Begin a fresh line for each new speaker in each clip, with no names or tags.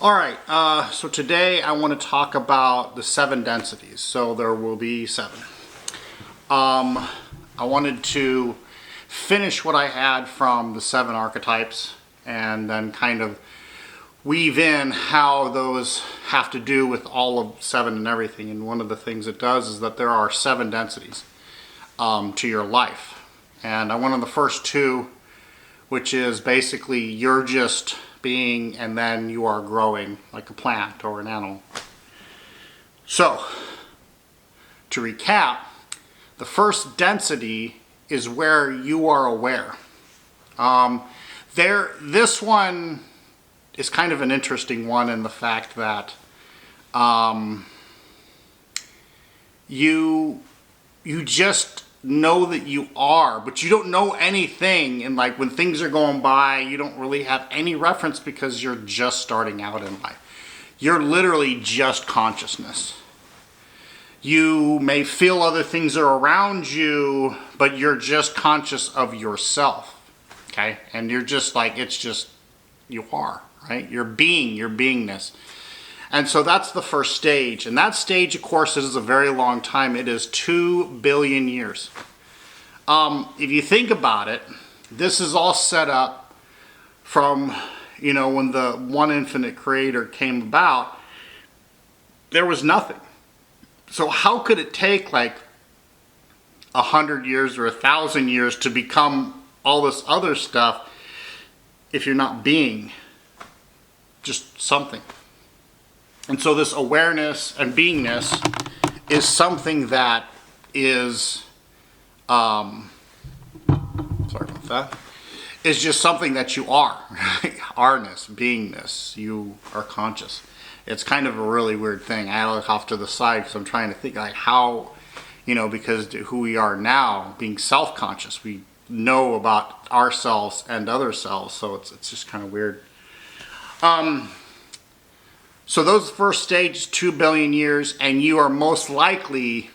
All right, so today I want to talk about the 7 densities. So there will be 7. I wanted to finish what I had from the 7 archetypes and then kind of weave in how those have to do with all of 7 and everything. And one of the things it does is that there are 7 densities to your life. And I went on the first 2, which is basically you're just being and then you are growing like a plant or an animal. So, to recap, the first density is where you are aware. This one is kind of an interesting one in the fact that you just know that you are, but you don't know anything, and like when things are going by, you don't really have any reference because you're just starting out in life. You're literally just consciousness. You may feel other things are around you, but you're just conscious of yourself, okay? And you're just like, it's just, you are, right? You're being, your beingness. And so that's the first stage. And that stage, of course, is a very long time. It is 2 billion years. If you think about it, this is all set up from, when the one infinite creator came about, there was nothing. So how could it take like 100 years or 1,000 years to become all this other stuff if you're not being just something? And so this awareness and beingness is something that is, sorry about that, is just something that you are, are-ness, beingness, you are conscious. It's kind of a really weird thing. I look off to the side because I'm trying to think like how, because who we are now, being self-conscious, we know about ourselves and other selves, so it's just kind of weird. So those first stages, 2 billion years, and you are most likely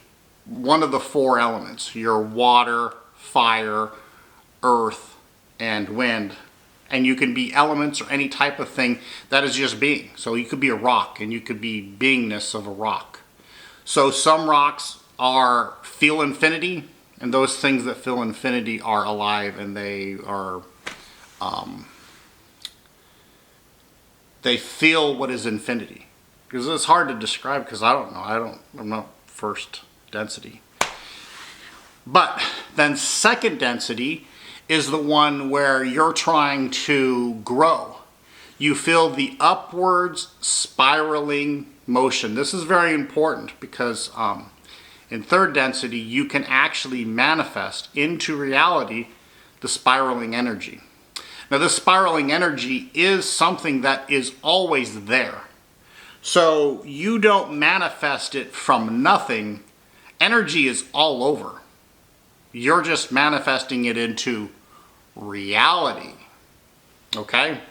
one of the 4 elements. You're water, fire, earth, and wind. And you can be elements or any type of thing that is just being. So you could be a rock, and you could be beingness of a rock. So some rocks feel infinity, and those things that feel infinity are alive, and they are... they feel what is infinity. Because it's hard to describe because I don't know. I'm not first density. But then second density is the one where you're trying to grow. You feel the upwards spiraling motion. This is very important because in third density you can actually manifest into reality the spiraling energy. Now this spiraling energy is something that is always there. So you don't manifest it from nothing. Energy is all over. You're just manifesting it into reality. Okay?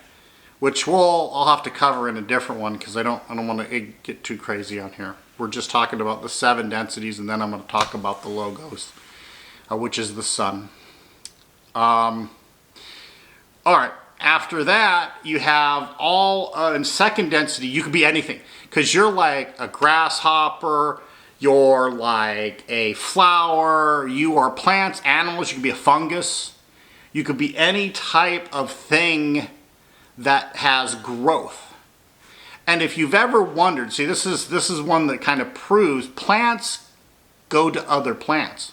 Which I'll have to cover in a different one because I don't want to get too crazy on here. We're just talking about the 7 densities, and then I'm going to talk about the logos, which is the sun. All right, after that, you have in second density, you could be anything. Because you're like a grasshopper, you're like a flower, you are plants, animals, you could be a fungus. You could be any type of thing that has growth. And if you've ever wondered, see, this is one that kind of proves plants go to other plants.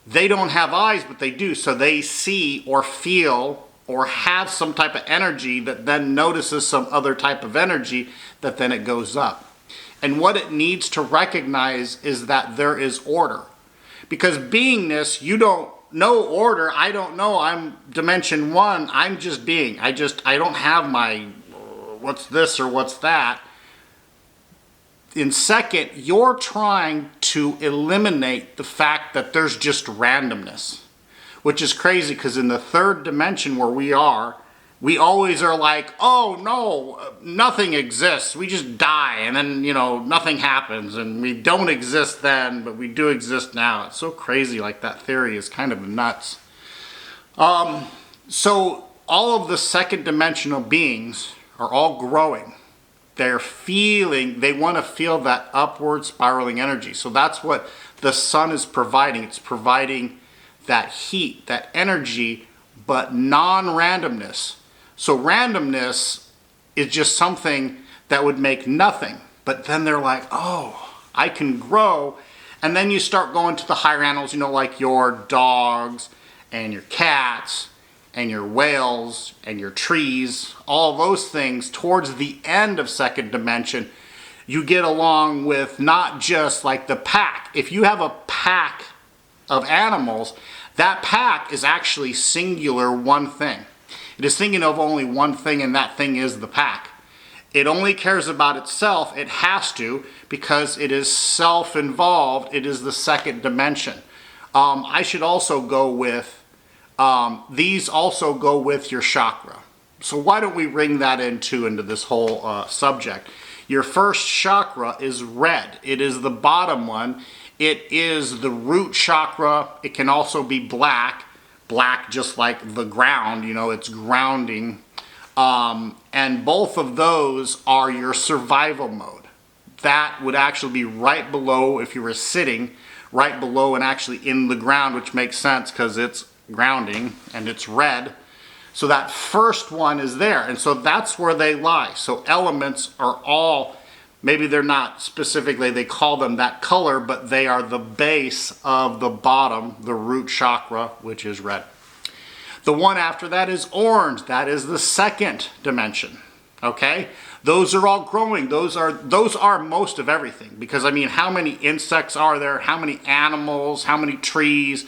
They don't have eyes, but they do, so they see or feel or have some type of energy that then notices some other type of energy that then it goes up. And what it needs to recognize is that there is order. Because beingness, you don't know order. I don't know. I'm dimension 1. I'm just being. I don't have my what's this or what's that. In second, you're trying to eliminate the fact that there's just randomness. Which is crazy because in the third dimension where we always are like, oh no, nothing exists. We just die and then, nothing happens and we don't exist then, but we do exist now. It's so crazy, like that theory is kind of nuts. So all of the second dimensional beings are all growing. They're feeling, they want to feel that upward spiraling energy. So that's what the sun is providing. It's providing that heat, that energy, but non-randomness. So randomness is just something that would make nothing. But then they're like, oh, I can grow. And then you start going to the higher animals, you know, like your dogs and your cats and your whales and your trees, all those things. Towards the end of second dimension, you get along with not just like the pack. If you have a pack of animals, that pack is actually singular one thing. It is thinking of only one thing, and that thing is the pack. It only cares about itself. It has to, because it is self-involved. It is the second dimension. I should also go with, these also go with your chakra. So why don't we bring that into this whole subject? Your first chakra is red. It is the bottom one. It is the root chakra. It can also be black. Black just like the ground, you know, it's grounding. And both of those are your survival mode. That would actually be right below, if you were sitting, right below and actually in the ground, which makes sense because it's grounding and it's red. So that first one is there, and so that's where they lie. So elements are all, maybe they're not specifically, they call them that color, but they are the base of the bottom, the root chakra, which is red. The one after that is orange. That is the second dimension. Okay? Those are all growing. Those are most of everything. Because, I mean, how many insects are there? How many animals? How many trees?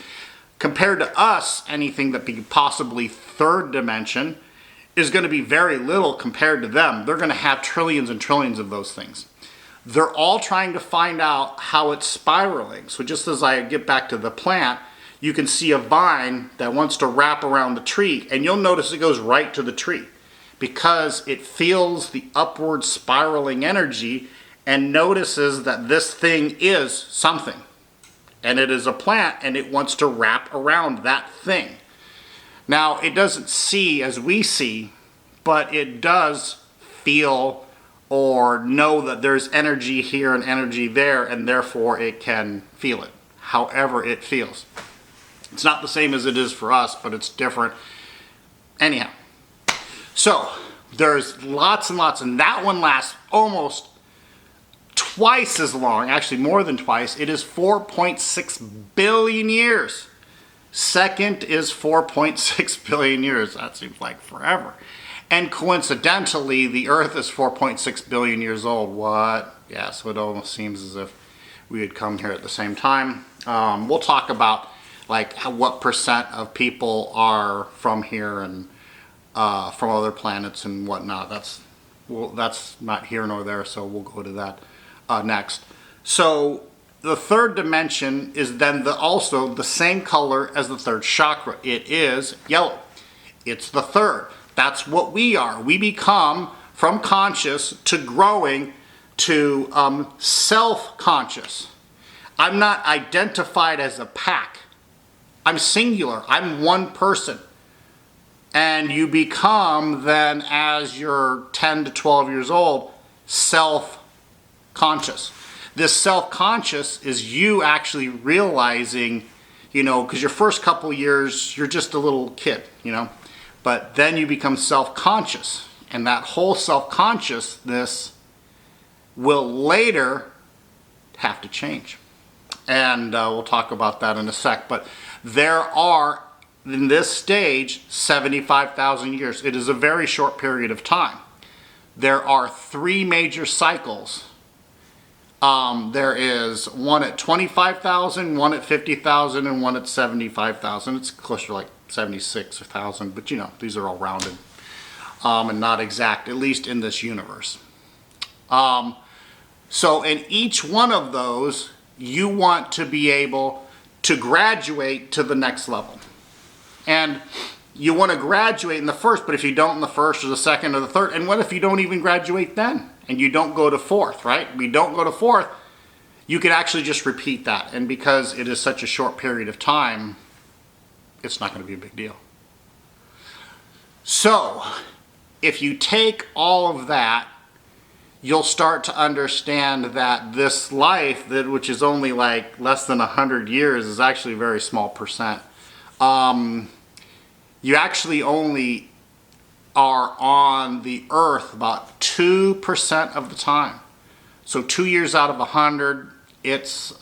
Compared to us, anything that be possibly third dimension is going to be very little compared to them. They're going to have trillions and trillions of those things. They're all trying to find out how it's spiraling. So just as I get back to the plant, you can see a vine that wants to wrap around the tree, and you'll notice it goes right to the tree because it feels the upward spiraling energy and notices that this thing is something. And it is a plant, and it wants to wrap around that thing. Now, it doesn't see as we see, but it does feel or know that there's energy here and energy there, and therefore it can feel it, however it feels. It's not the same as it is for us, but it's different. Anyhow, so there's lots and lots, and that one lasts almost twice as long, actually more than twice. It is 4.6 billion years. Second is 4.6 billion years. That seems like forever. And coincidentally, the Earth is 4.6 billion years old. What? Yeah, so it almost seems as if we had come here at the same time. We'll talk about like what percent of people are from here and from other planets and whatnot. That's not here nor there, so we'll go to that next. So the third dimension is then also the same color as the third chakra. It is yellow. It's the third. That's what we are. We become from conscious to growing to self-conscious. I'm not identified as a pack. I'm singular. I'm one person. And you become then, as you're 10 to 12 years old, self-conscious. This self-conscious is you actually realizing, you know, because your first couple years, you're just a little kid, you know. But then you become self-conscious. And that whole self-consciousness will later have to change. And we'll talk about that in a sec. But there are, in this stage, 75,000 years. It is a very short period of time. There are 3 major cycles. There is one at 25,000, one at 50,000, and one at 75,000. It's closer to like 76,000, but you know, these are all rounded and not exact, at least in this universe. So in each one of those, you want to be able to graduate to the next level. And you want to graduate in the first, but if you don't in the first or the second or the third, and what if you don't even graduate then? And you don't go to fourth, right? We don't go to fourth, you could actually just repeat that. And because it is such a short period of time, it's not going to be a big deal. So, if you take all of that, you'll start to understand that this life, which is only like less than 100 years, is actually a very small percent. You actually only are on the earth about 2% of the time. So 2 years out of 100, it's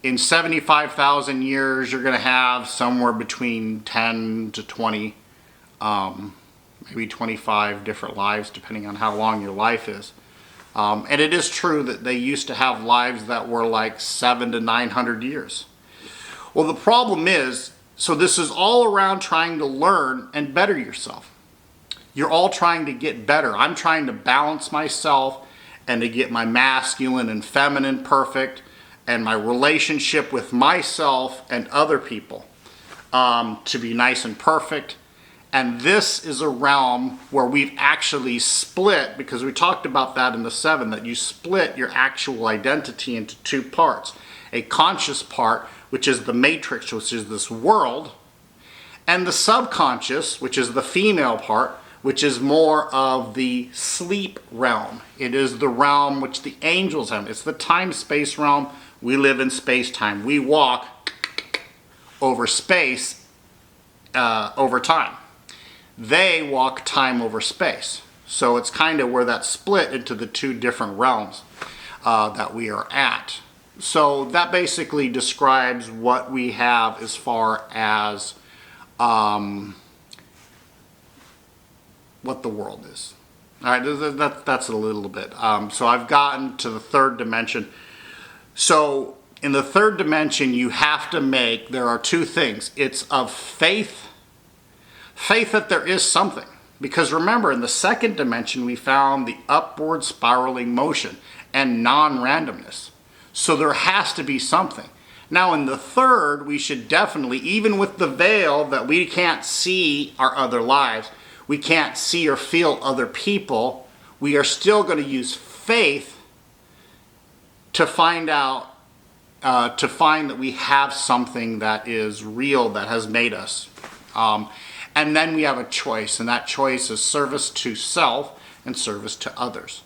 in 75,000 years, you're going to have somewhere between 10 to 20, maybe 25 different lives, depending on how long your life is. And it is true that they used to have lives that were like 700 to 900 years. Well, the problem is, so this is all around trying to learn and better yourself. You're all trying to get better. I'm trying to balance myself and to get my masculine and feminine perfect, and my relationship with myself and other people to be nice and perfect. And this is a realm where we've actually split, because we talked about that in the 7, that you split your actual identity into 2 parts. A conscious part, which is the matrix, which is this world, and the subconscious, which is the female part, which is more of the sleep realm. It is the realm which the angels have. It's the time-space realm. We live in space-time. We walk over space over time. They walk time over space. So it's kind of where that split into the 2 different realms that we are at. So that basically describes what we have as far as what the world is. All right, that's a little bit. So I've gotten to the 3rd dimension. So in the 3rd dimension, you have to make, there are 2 things. It's of faith that there is something. Because remember, in the 2nd dimension, we found the upward spiraling motion and non-randomness. So there has to be something. Now in the 3rd, we should definitely, even with the veil that we can't see our other lives, we can't see or feel other people, we are still going to use faith to find out, to find that we have something that is real, that has made us. And then we have a choice, and that choice is service to self and service to others.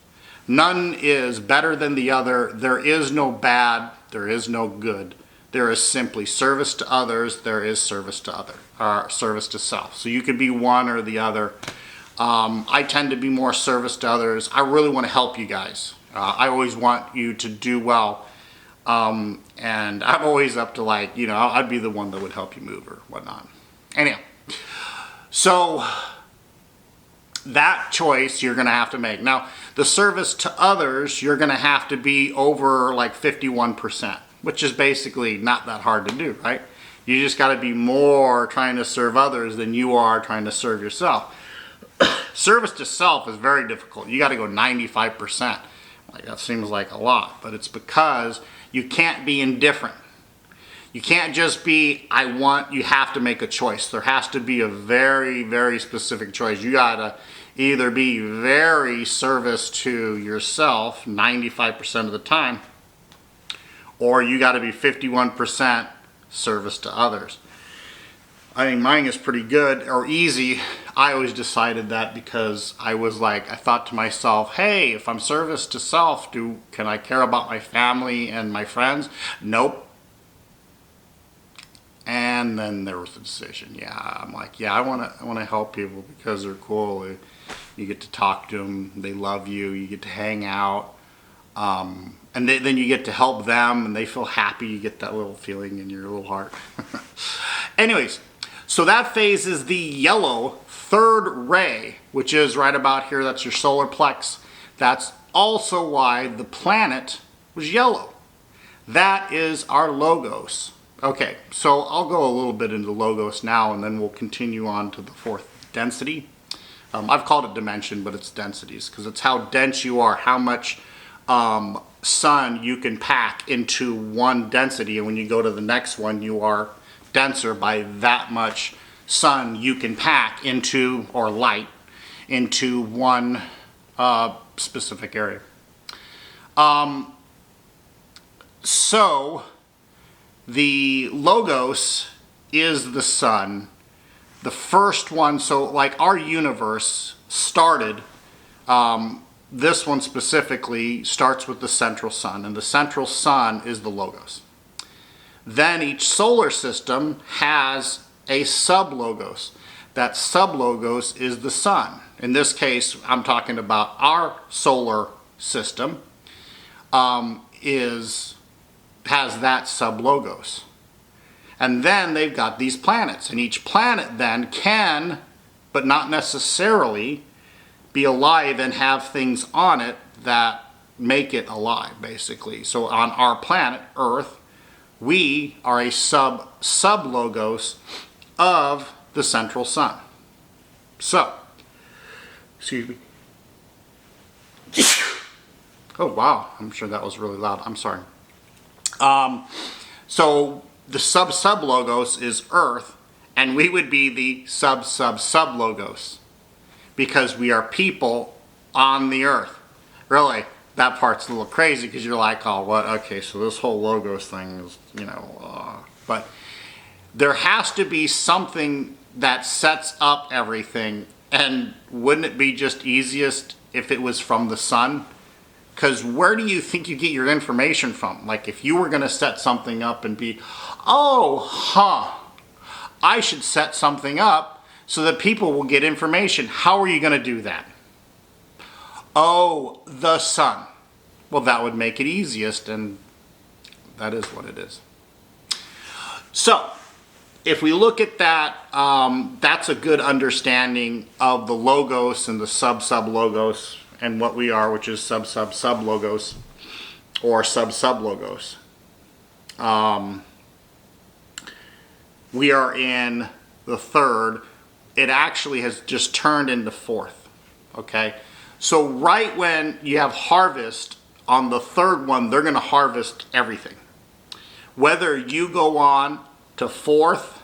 None is better than the other. There is no bad, there is no good. There is simply service to others, there is service to service to self. So you could be one or the other. I tend to be more service to others. I really want to help you guys. I always want you to do well. And I'm always up to, like, you know, I'd be the one that would help you move or whatnot. Anyhow, so that choice you're going to have to make. Now, the service to others, you're going to have to be over like 51%, which is basically not that hard to do, right? You just got to be more trying to serve others than you are trying to serve yourself. Service to self is very difficult. You got to go 95%. Like, that seems like a lot, but it's because you can't be indifferent. You can't just be, I want, you have to make a choice. There has to be a very, very specific choice. You got to either be very service to yourself 95% of the time, or you got to be 51% service to others. I think mine is pretty good or easy. I always decided that because I was like, I thought to myself, hey, if I'm service to self, can I care about my family and my friends? Nope. And then there was the decision. Yeah, I'm like, yeah, I want to help people because they're cool. You get to talk to them. They love you. You get to hang out. And then you get to help them and they feel happy. You get that little feeling in your little heart. Anyways, so that phase is the yellow 3rd ray, which is right about here. That's your solar plex. That's also why the planet was yellow. That is our logos. Okay, so I'll go a little bit into logos now, and then we'll continue on to the 4th density. I've called it dimension, but it's densities, because it's how dense you are, how much sun you can pack into one density, and when you go to the next one, you are denser by that much sun you can pack into, or light, into one specific area. So the logos is the sun, the first one. So like our universe started this one specifically starts with the central sun, and the central sun is the logos. Then each solar system has a sub-logos. That sub-logos is the sun. In this case, I'm talking about our solar system has that sub-logos. And then they've got these planets, and each planet then can, but not necessarily, be alive and have things on it that make it alive, basically. So on our planet, Earth, we are a sub-logos of the central sun. So, excuse me. Oh, wow. I'm sure that was really loud. I'm sorry. So the sub-logos is Earth, and we would be the sub-logos because we are people on the Earth. Really, that part's a little crazy because you're like, oh, what? Okay, so this whole logos thing is, but there has to be something that sets up everything. And wouldn't it be just easiest if it was from the sun? Because where do you think you get your information from? Like if you were going to set something up and be, I should set something up so that people will get information. How are you going to do that? Oh, the sun. Well, that would make it easiest, and that is what it is. So, if we look at that, that's a good understanding of the logos and the sub-logos and what we are, which is sub-logos or sub-logos. We are in the third. It actually has just turned into fourth. Okay? So right when you have harvest, on the third one, they're going to harvest everything. Whether you go on to fourth,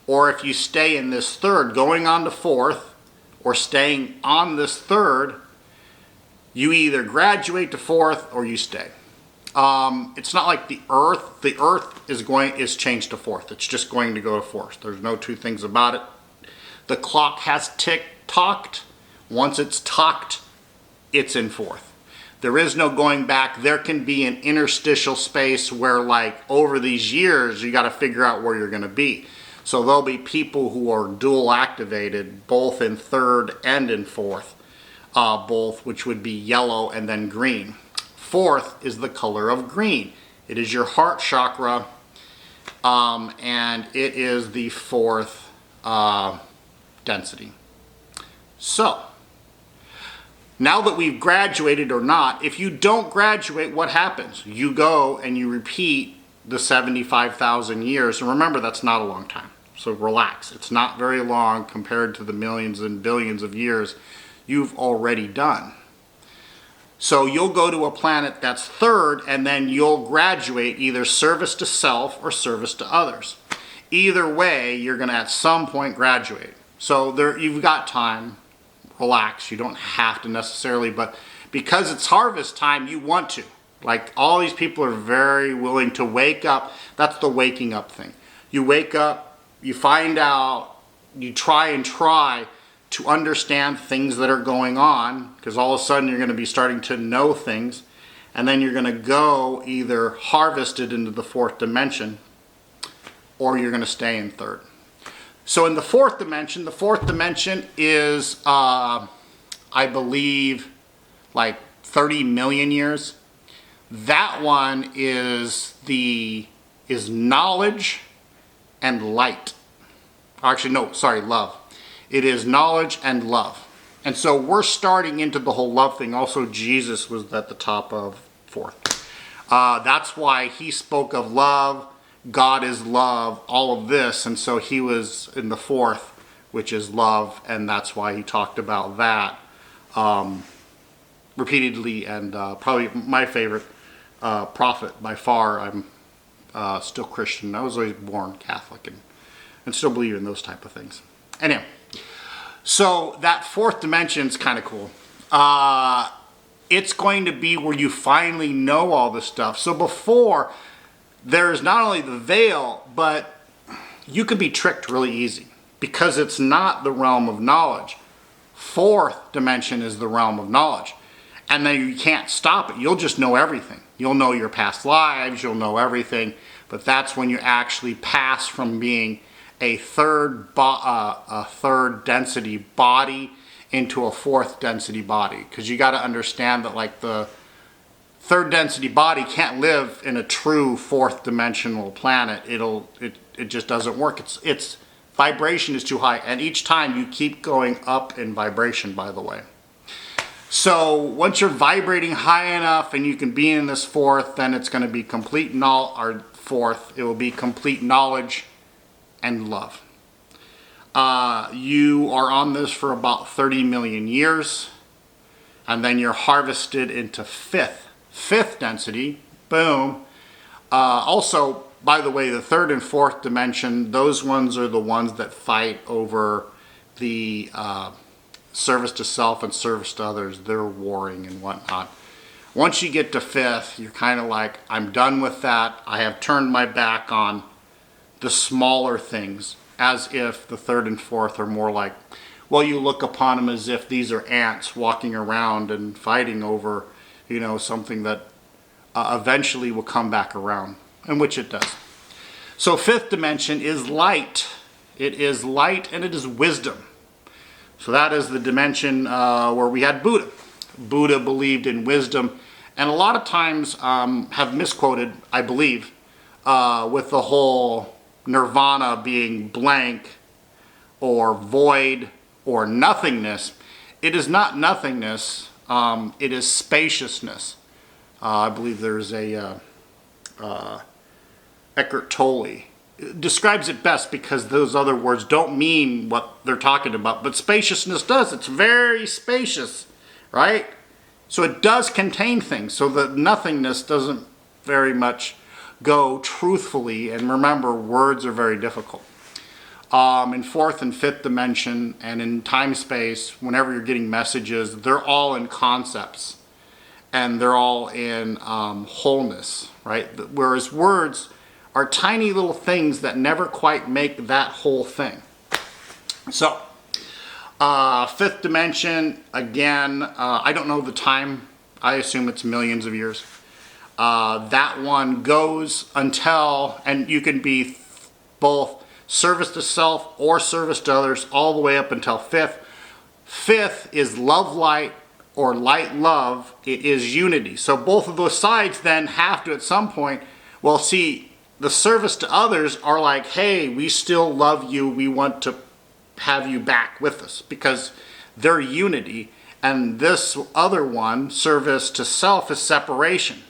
or if you stay in this third, going on to fourth, or staying on this third, you either graduate to fourth or you stay. It's not like the Earth. The Earth is changed to fourth. It's just going to go to fourth. There's no two things about it. The clock has tick-tocked. Once it's tocked, it's in fourth. There is no going back. There can be an interstitial space where, like, over these years, you got to figure out where you're going to be. So there'll be people who are dual activated, both in third and in fourth, both, which would be yellow and then green. Fourth is the color of green. It is your heart chakra, and it is the fourth density. So, now that we've graduated or not, if you don't graduate, what happens? You go and you repeat the 75,000 years. And remember, that's not a long time. So relax. It's not very long compared to the millions and billions of years you've already done. So you'll go to a planet that's third, and then you'll graduate either service to self or service to others. Either way, you're going to at some point graduate. So there, you've got time. Relax. You don't have to necessarily, but because it's harvest time, you want to. Like, all these people are very willing to wake up. That's the waking up thing. You wake up, you find out, you try to understand things that are going on, because all of a sudden you're going to be starting to know things, and then you're going to go either harvested into the fourth dimension, or you're going to stay in third. So in the fourth dimension is, I believe, like 30 million years. That one is knowledge and light. Actually, no, sorry, love. It is knowledge and love. And so we're starting into the whole love thing. Also, Jesus was at the top of fourth. That's why he spoke of love. God is love, all of this, and so he was in the fourth, which is love, and that's why he talked about that repeatedly, and probably my favorite prophet by far. I'm still Christian. I was always born Catholic and still believe in those type of things. Anyway, so that fourth dimension is kind of cool. It's going to be where you finally know all this stuff. So before, there's not only the veil, but you can be tricked really easy because it's not the realm of knowledge. Fourth dimension is the realm of knowledge. and then you can't stop it. You'll just know everything. You'll know your past lives, you'll know everything, but that's when you actually pass from being a third density body into a fourth density body. Because you got to understand that like the third density body can't live in a true fourth dimensional planet. It just doesn't work. Its vibration is too high, and each time you keep going up in vibration, by the way. So once you're vibrating high enough and you can be in this fourth, then it's going to be complete fourth. It will be complete knowledge and love. You are on this for about 30 million years, and then you're harvested into fifth density. Boom. Also, by the way, the third and fourth dimension, those ones are the ones that fight over the service to self and service to others. They're warring and whatnot. Once you get to fifth, you're kind of like, I'm done with that. I have turned my back on the smaller things, as if the third and fourth are more like, well, you look upon them as if these are ants walking around and fighting over, something that eventually will come back around, and which it does. So fifth dimension is light. It is light and it is wisdom. So that is the dimension where we had Buddha. Buddha believed in wisdom, and a lot of times have misquoted, I believe, with the whole nirvana being blank or void or nothingness. It is not nothingness, it is spaciousness. I believe there's a Eckhart Tolle describes it best, because those other words don't mean what they're talking about, but spaciousness does. It's very spacious, right? So it does contain things, so that nothingness doesn't very much go truthfully. And remember, words are very difficult. In fourth and fifth dimension and in time space, whenever you're getting messages, they're all in concepts and they're all in wholeness, right? Whereas words are tiny little things that never quite make that whole thing. So, fifth dimension, again, I don't know the time. I assume it's millions of years. That one goes until, and you can be both service to self or service to others, all the way up until fifth. Fifth is love light or light love. It is unity. So both of those sides then have to at some point, well, see, the service to others are like, hey, we still love you. We want to have you back with us, because they're unity. And this other one, service to self, is separation.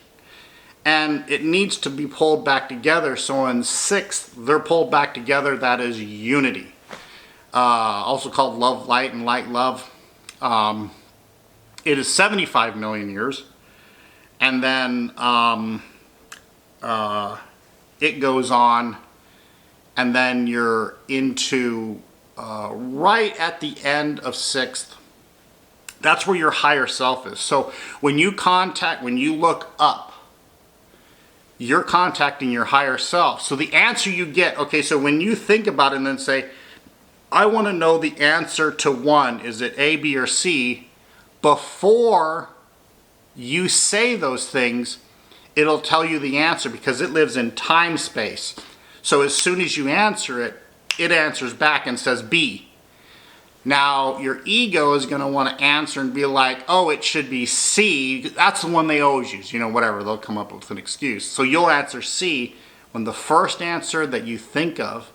And it needs to be pulled back together. So in sixth, they're pulled back together. That is unity. Also called love light and light love. It is 75 million years. And then it goes on, and then you're into right at the end of sixth. That's where your higher self is. So when you look up, you're contacting your higher self. So the answer you get, okay, so when you think about it and then say, I want to know the answer to one, is it A, B, or C? Before you say those things, it'll tell you the answer, because it lives in time space. So as soon as you answer it, it answers back and says B. Now your ego is going to want to answer and be like, oh, it should be C. That's the one they always use, whatever. They'll come up with an excuse. So you'll answer C when the first answer that you think of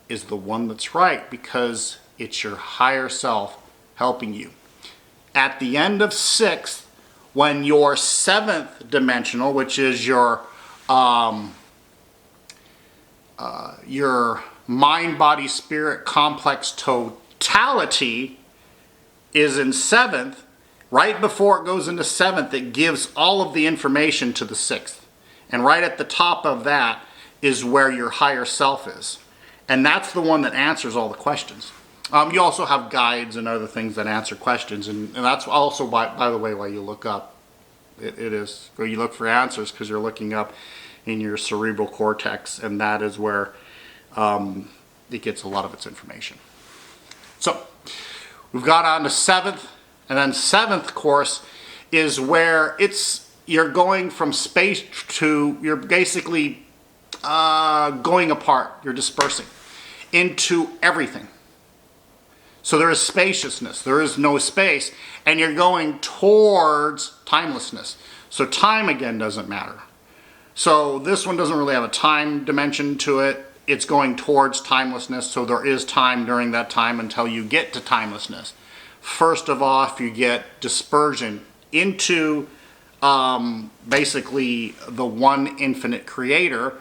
is the one that's right, because it's your higher self helping you. At the end of sixth, when your seventh dimensional, which is your mind, body, spirit complex totality, is in seventh, right before it goes into seventh, it gives all of the information to the sixth. And right at the top of that is where your higher self is. And that's the one that answers all the questions. You also have guides and other things that answer questions, and that's also, by the way, why you look up. It is where you look for answers, because you're looking up in your cerebral cortex, and that is where it gets a lot of its information. So we've got on to seventh, and then seventh course is where you're going from space to, you're basically going apart, you're dispersing into everything. So there is spaciousness, there is no space, and you're going towards timelessness. So time again doesn't matter. So this one doesn't really have a time dimension to it. It's going towards timelessness, so there is time during that time until you get to timelessness. First of all, if you get dispersion into basically the one infinite creator,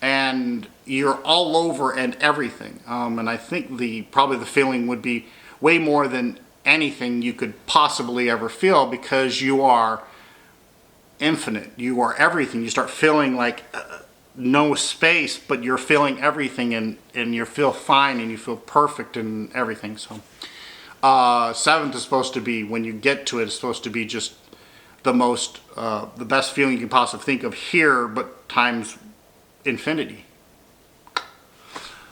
and you're all over and everything. And I think probably the feeling would be way more than anything you could possibly ever feel, because you are infinite. You are everything. You start feeling like no space, but you're feeling everything, and you feel fine and you feel perfect and everything. So seventh is supposed to be, when you get to it, it's supposed to be just the best feeling you can possibly think of here, but times infinity.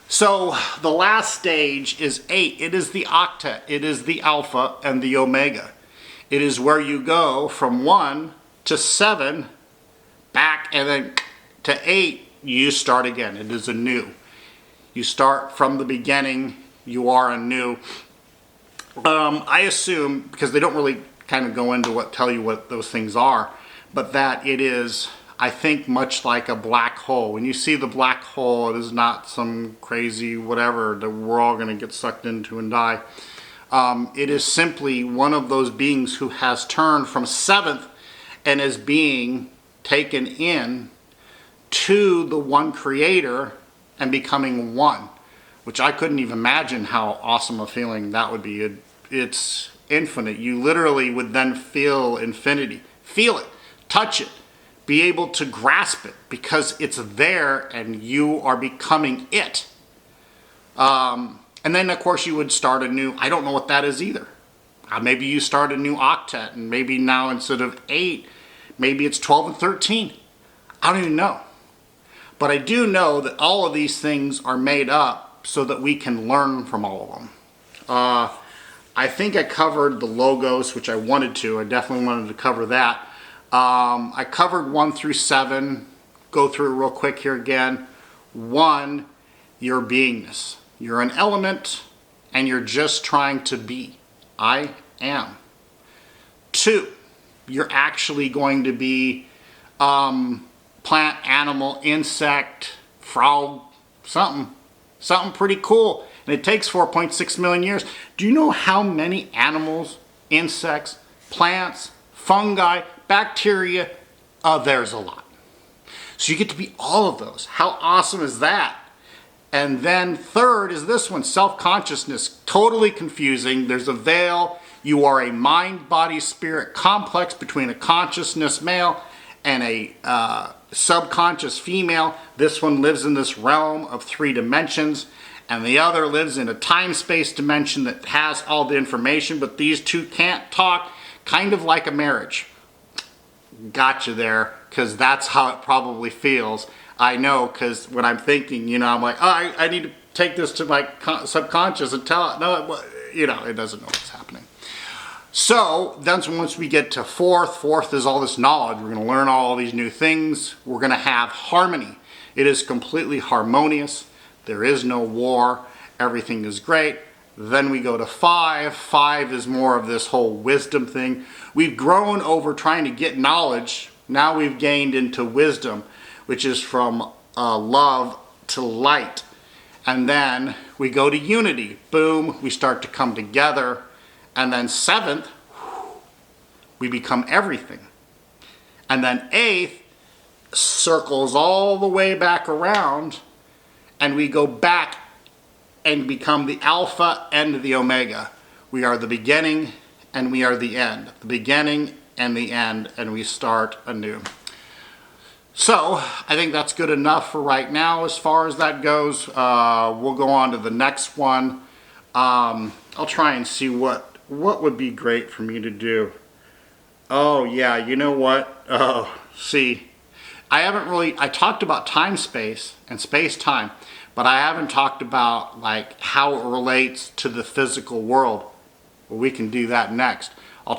So the last stage is 8. It is the octet. It is the alpha and the omega. It is where you go from 1 to 7 back, and then to 8 you start again. It is anew. You start from the beginning. You are anew. I assume, because they don't really kind of go into tell you what those things are, but that it is, I think, much like a black hole. When you see the black hole, it is not some crazy whatever that we're all going to get sucked into and die. It is simply one of those beings who has turned from 7th and is being taken in to the one creator and becoming one, which I couldn't even imagine how awesome a feeling that would be. It's infinite. You literally would then feel infinity. Feel it, touch it, be able to grasp it, because it's there and you are becoming it. And then of course you would start a new, I don't know what that is either. Maybe you start a new octet, and maybe now instead of 8, maybe it's 12 and 13. I don't even know. But I do know that all of these things are made up so that we can learn from all of them. I think I covered the logos, which I wanted to. I definitely wanted to cover that. I covered 1 through 7. Go through it real quick here again. 1, your beingness. You're an element and you're just trying to be. I am. 2, you're actually going to be plant, animal, insect, frog, something pretty cool. And it takes 4.6 million years. Do you know how many animals, insects, plants, fungi, bacteria? There's a lot. So you get to be all of those. How awesome is that? And then 3rd is this one, self-consciousness. Totally confusing. There's a veil. You are a mind, body, spirit complex between a consciousness male and a subconscious female. This one lives in this realm of 3 dimensions, and the other lives in a time-space dimension that has all the information, but these two can't talk, kind of like a marriage. Gotcha there, because that's how it probably feels. I know, because when I'm thinking, I'm like, oh, I need to take this to my subconscious and tell it. No, it doesn't know what's happening. So then once we get to 4th is all this knowledge. We're going to learn all these new things. We're going to have harmony. It is completely harmonious. There is no war. Everything is great. Then we go to 5. 5 is more of this whole wisdom thing. We've grown over trying to get knowledge. Now we've gained into wisdom, which is from love to light. And then we go to unity. Boom, we start to come together. And then 7th, we become everything. And then 8th circles all the way back around, and we go back and become the alpha and the omega. We are the beginning and we are the end. The beginning and the end, and we start anew. So I think that's good enough for right now as far as that goes. We'll go on to the next one. I'll try and see what would be great for me to do. Oh yeah, you know what? See, I talked about time-space and space-time, but I haven't talked about like how it relates to the physical world. Well, we can do that next.